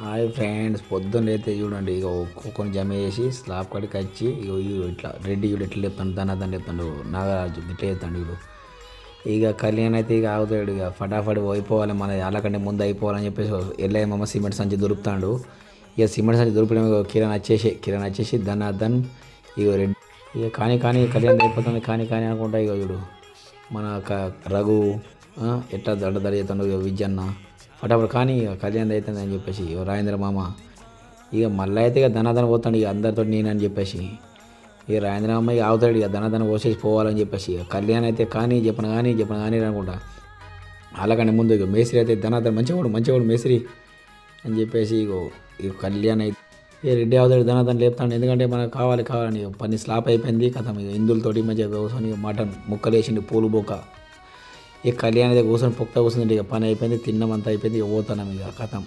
Hi friends, పొద్దున్న లేతే చూడండి ఇక ఒక్కొక్కరిని జమ చేసి స్లాబ్ కాడికి వచ్చి ఇగో ఇట్లా రెడ్డి చూడు ఎట్లా లేపుతాడు, దాన్ని లేపుతాడు, నాగరాజు ఇట్లా లేపుతాడు వీడు. ఇక కళ్యాణ్ అయితే ఇక ఆగుతాడు, ఇక ఫటాఫట్ అయిపోవాలి, మన వాళ్ళకంటే ముందు అయిపోవాలని చెప్పేసి ఎల్లయ్యమ్మ సిమెంట్ సంచి దొరుకుతాడు. ఇక సిమెంట్ సంచి దొరికడం కిరణ్ వచ్చేసి ధనాధన్ ఇక రెడ్డి ఇక కానీ కళ్యాణ్ అయిపోతుంది, కానీ అనుకుంటా ఇక చూడు మన రఘు ఎట్లా దండ చేస్తాడు, ఇక విజయన్న ఫటాఫట్ కానీ ఇక కళ్యాణ్ అవుతుంది అని చెప్పేసి ఇక రాజేంద్ర మామ ఇక మళ్ళీ అయితే ఇక ధనాధన పోతాడు, ఇక అందరితో నేనని చెప్పేసి ఇక రాజేంద్ర మామ ఇక ఆగుతాడు, ఇక ధనాధన పోసేసి పోవాలని చెప్పేసి ఇక కళ్యాణ్ అయితే కానీ చెప్పను అనుకుంటా. అలాగంటే ముందు ఇక మేస్త్రి అయితే ధనాధన మంచివాడు మేస్త్రి అని చెప్పేసి ఇక కళ్యాణ్ అయితే ఇక రెడ్డి అవుతాడు, ధనాధన లేపుతాడు, ఎందుకంటే మనకు కావాలని పని స్లాప్ అయిపోయింది కదా. ఇక ఇందులతోటి మంచిగా కూర్చొని మటన్ ముక్కలు వేసిండు పూలు బొక్క. ఇక కళ్యాణ్ అయితే కూర్చొని పొక్త కూర్చుంది, ఇక పని అయిపోయింది, తిన్నమంతా అయిపోయింది, ఇక పోతున్నాం ఇక కథం.